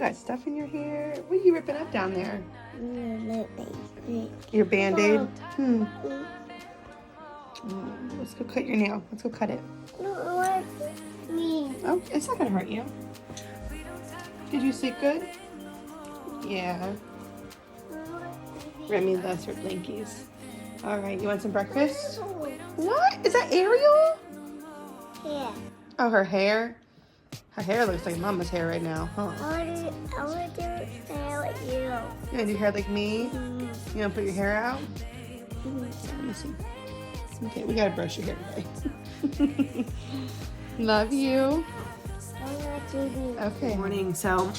got stuff in your hair. What are you ripping up down there? Your Band-Aid? Let's go cut your nail. Let's go cut it. Oh, it's not gonna hurt you. Did you sleep good? Yeah. Remi loves her blinkies. All right, you want some breakfast? What? Is that Ariel? Yeah. Oh, her hair? Her hair looks like Mama's hair right now, huh? I want to do hair like you. You want to do hair like me? You want to put your hair out? Let me see. Okay, we got to brush your hair today. Love you. Okay. Morning. So,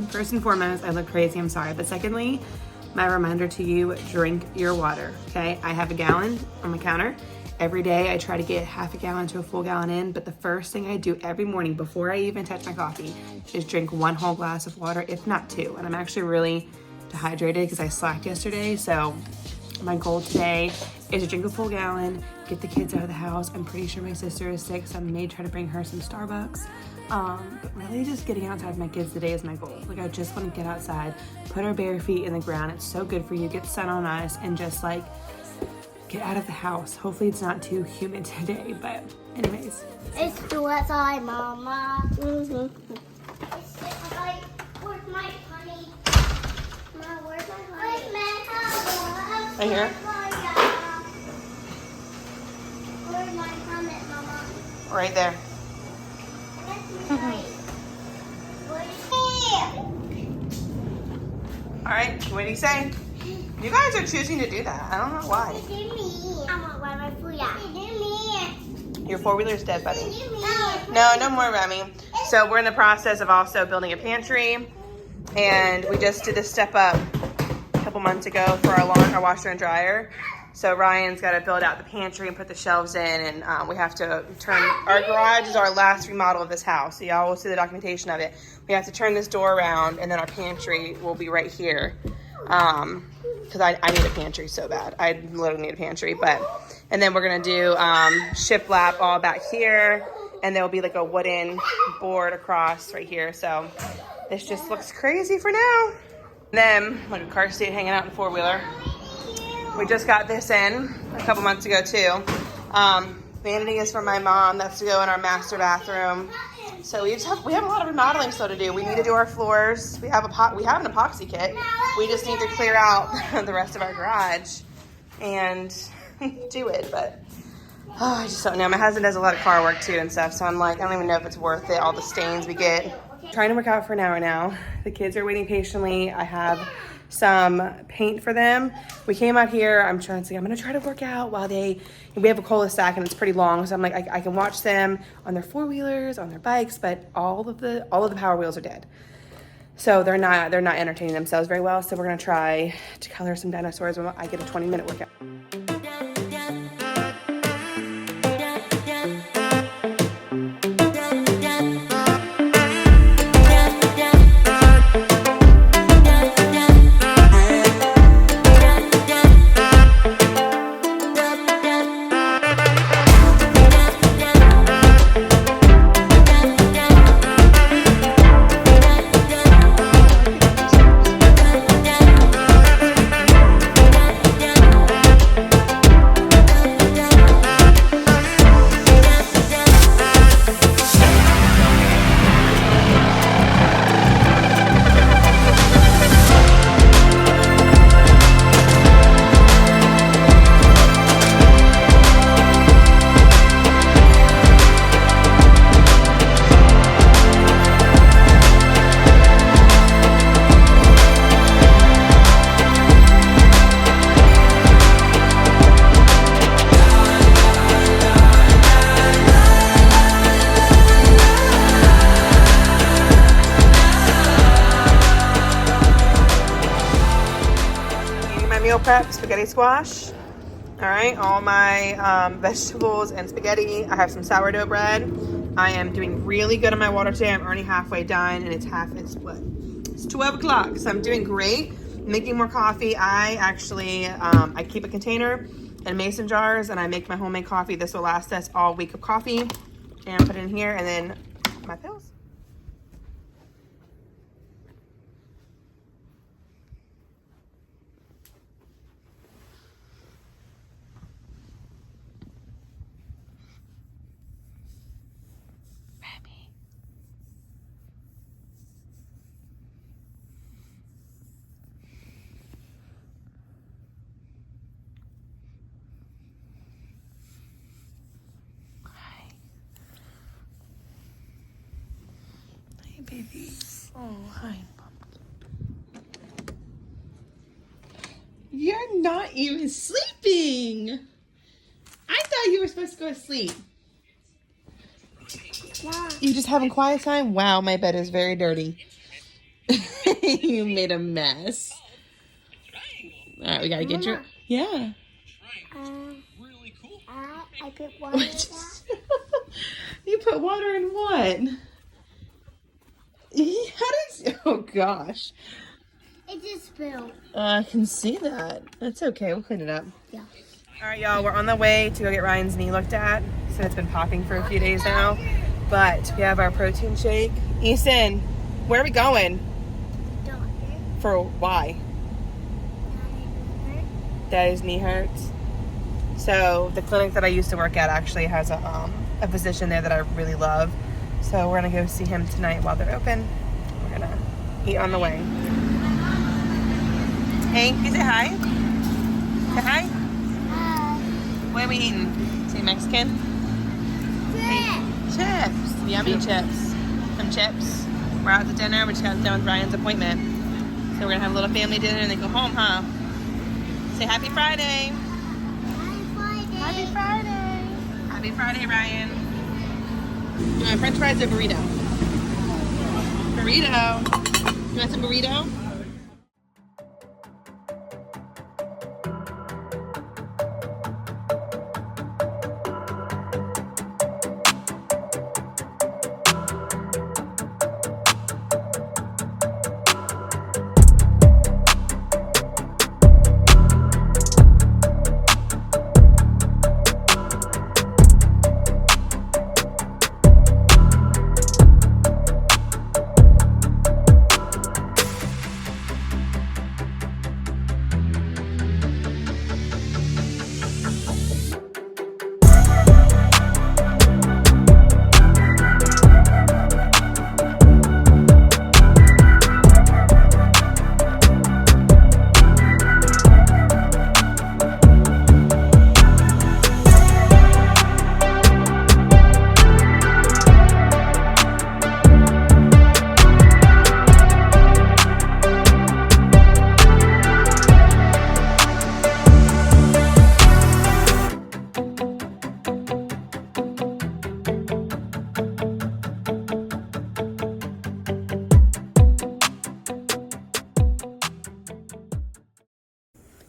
first and foremost, I look crazy. I'm sorry. But secondly, my reminder to you, drink your water, okay? I have a gallon on my counter. Every day I try to get half a gallon to a full gallon in, but the first thing I do every morning before I even touch my coffee is drink 1 whole glass of water, if not 2. And I'm actually really dehydrated because I slacked yesterday. So my goal today is to drink a full gallon, get the kids out of the house. I'm pretty sure my sister is sick, so I may try to bring her some Starbucks. But really just getting outside with my kids today is my goal. Like, I just want to get outside, put our bare feet in the ground. It's so good for you, get sun on us, and just like get out of the house. Hopefully it's not too humid today, but anyways. It's too outside, Mama. Where's my honey? Mama, where's my honey? Right here? Where's my honey, Mama? Right there. All right, what do you say? You guys are choosing to do that. I don't know why. Your 4-wheeler's dead, buddy. No more, Remi. So we're in the process of also building a pantry, and we just did this step up a couple months ago for our washer and dryer. So Ryan's got to build out the pantry and put the shelves in, and we have to turn, our garage is our last remodel of this house. So y'all will see the documentation of it. We have to turn this door around, and then our pantry will be right here. Because I need a pantry so bad. I literally need a pantry, and then we're gonna do shiplap all back here, and there'll be like a wooden board across right here. So this just looks crazy for now. And then like a car seat hanging out in the 4-wheeler. We just got this in a couple months ago too. Vanity is from my mom. That's to go in our master bathroom. So we have a lot of remodeling still to do. We need to do our floors. We have an epoxy kit. We just need to clear out the rest of our garage and do it. But I just don't know. My husband does a lot of car work too and stuff. So I'm like, I don't even know if it's worth it. All the stains we get. Trying to work out for an hour now. The kids are waiting patiently. I have some paint for them. We came out here. I'm gonna try to work out while we have a cul-de-sac and it's pretty long. So I'm like, I can watch them on their 4-wheelers, on their bikes, but all of the Power Wheels are dead. So they're not entertaining themselves very well. So we're gonna try to color some dinosaurs when I get a 20-minute workout. Meal prep spaghetti squash. All right, all my vegetables and spaghetti. I have some sourdough bread. I am doing really good on my water today. I'm already halfway done, and it's 12 o'clock, so I'm doing great. Making more coffee. I actually I keep a container in mason jars, and I make my homemade coffee. This will last us all week of coffee. And put it in here, and then my pills. baby. Oh, hi. You're not even sleeping. I thought you were supposed to go to sleep. Mom. You just having quiet time? Wow, my bed is very dirty. You made a mess. All right, we gotta get your... Yeah. I put water in that. You put water in what? Oh gosh. It just spilled. I can see that. That's okay. We'll clean it up. Yeah. All right, y'all. We're on the way to go get Ryan's knee looked at. So it's been popping for a few days now. But we have our protein shake. Easton, where are we going? Doctor. For why? Daddy's knee hurts. So the clinic that I used to work at actually has a physician there that I really love. So we're gonna go see him tonight while they're open. We're gonna eat on the way. Hey, can you say hi? Say hi. What are we eating? Say Mexican? Chips. Yummy chips. Some chips. We're out to dinner. We just got done with Ryan's appointment. So we're gonna have a little family dinner and then go home, huh? Say happy Friday. Happy Friday. Happy Friday, Ryan. You want french fries or burrito? Burrito. You want some burrito?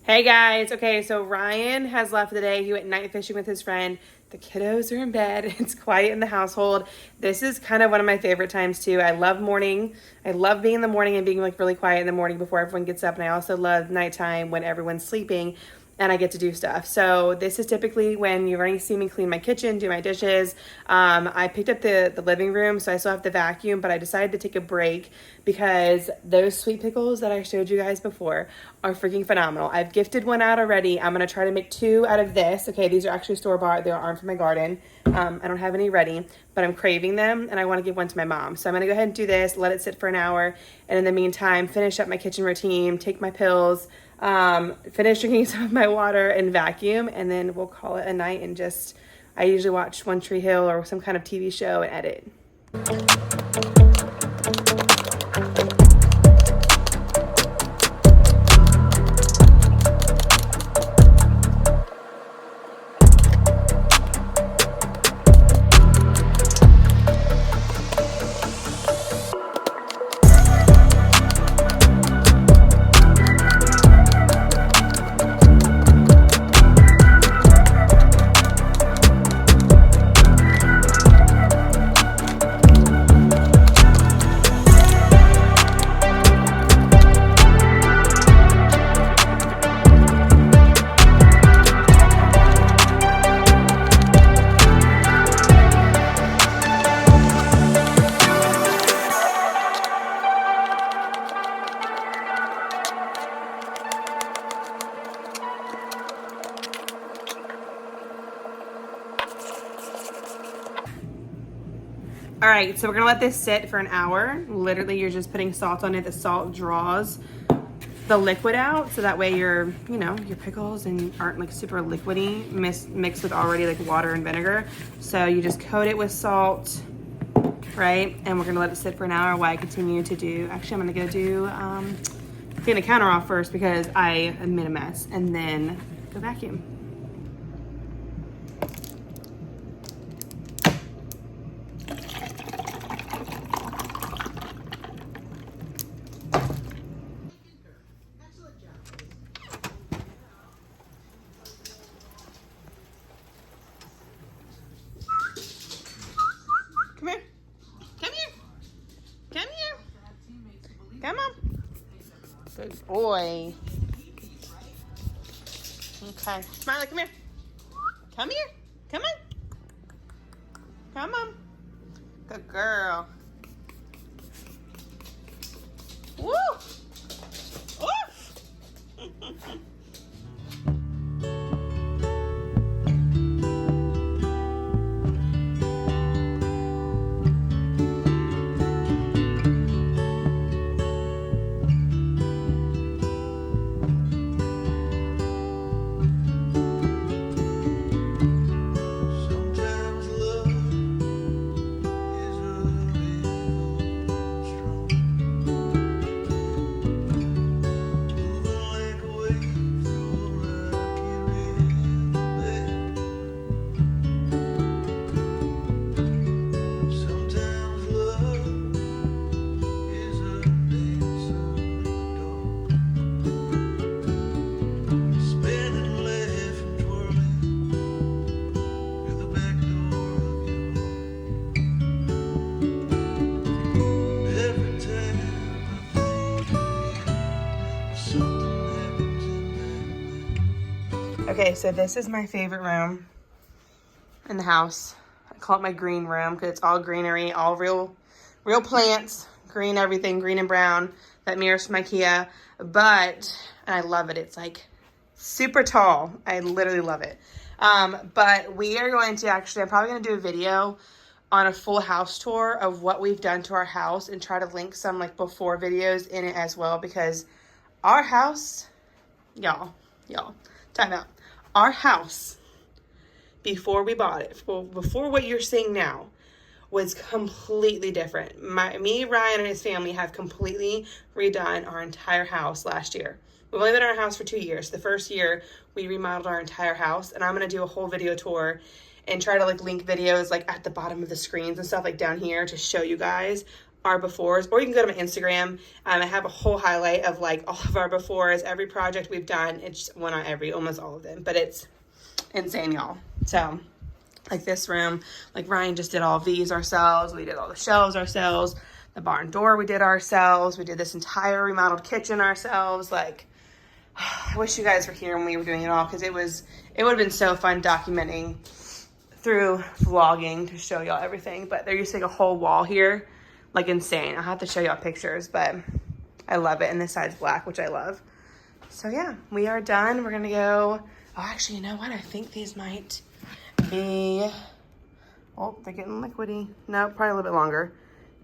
Hey guys, okay, so Ryan has left the day. He went night fishing with his friend. The kiddos are in bed. It's quiet in the household. This is kind of one of my favorite times too. I love morning. I love being in the morning and being like really quiet in the morning before everyone gets up. And I also love nighttime when everyone's sleeping and I get to do stuff. So this is typically when you're going to see me clean my kitchen, do my dishes. I picked up the living room, so I still have the vacuum, but I decided to take a break because those sweet pickles that I showed you guys before are freaking phenomenal. I've gifted one out already. I'm going to try to make 2 out of this. Okay, these are actually store-bought. They aren't from my garden. I don't have any ready, but I'm craving them, and I want to give one to my mom. So I'm going to go ahead and do this, let it sit for an hour, and in the meantime, finish up my kitchen routine, take my pills, finish drinking some of my water and vacuum, and then we'll call it a night and just, I usually watch One Tree Hill or some kind of TV show and edit. All right, so we're gonna let this sit for an hour. Literally, you're just putting salt on it. The salt draws the liquid out, so that way your pickles aren't like super liquidy, mixed with already like water and vinegar. So you just coat it with salt, right? And we're gonna let it sit for an hour while I continue to do, actually I'm gonna go do, clean the counter off first because I made a mess, and then go vacuum. Come here. Come here. Come here. Come on. Good boy. Okay. Smiley, come here. Come here. Come on. Come on. Good girl. Woo! Oof! Okay, so this is my favorite room in the house. I call it my green room because it's all greenery, all real plants, green everything, green and brown. That mirrors from IKEA, and I love it. It's like super tall. I literally love it. But we are going to actually, I'm probably going to do a video on a full house tour of what we've done to our house and try to link some like before videos in it as well, because our house, y'all, time out. Our house, before we bought it, before what you're seeing now, was completely different. Me, Ryan, and his family have completely redone our entire house last year. We've only been in our house for 2 years. The first year, we remodeled our entire house, and I'm going to do a whole video tour and try to like link videos like at the bottom of the screens and stuff like down here to show you guys our befores, or you can go to my Instagram. I have a whole highlight of like all of our befores, every project we've done. It's well, not every, almost all of them, but it's insane, y'all. So like this room, like Ryan just did all of these ourselves. We did all the shelves ourselves. The barn door we did ourselves. We did this entire remodeled kitchen ourselves. Like, I wish you guys were here when we were doing it all, because it would have been so fun documenting through vlogging to show y'all everything. But they're using a whole wall here, like insane. I'll have to show y'all pictures, but I love it. And this side's black, which I love. So yeah, we are done. We're gonna go, oh, actually, you know what? I think these might be, oh, they're getting liquidy. No, probably a little bit longer.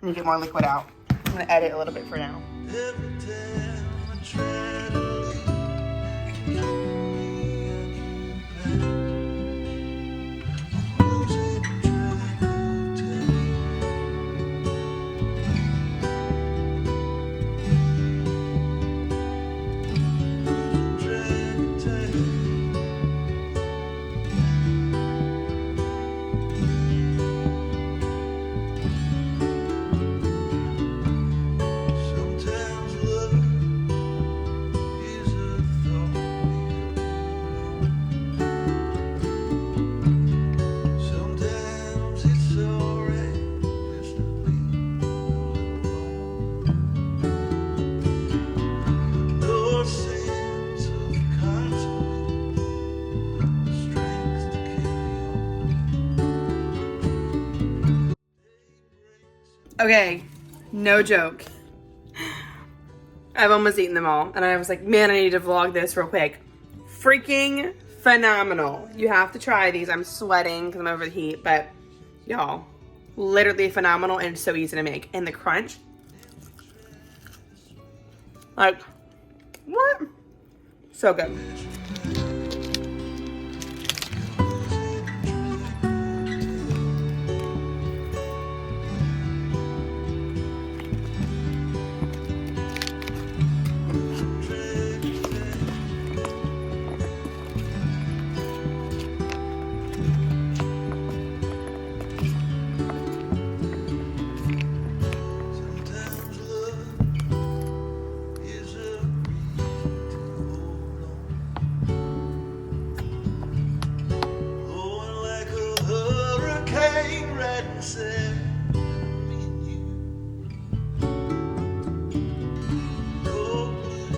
And you get more liquid out. I'm gonna edit a little bit for now. Okay, no joke. I've almost eaten them all, and I was like, man, I need to vlog this real quick. Freaking phenomenal. You have to try these. I'm sweating because I'm over the heat, but y'all, literally phenomenal and so easy to make. And the crunch, like, what? So good. red sail.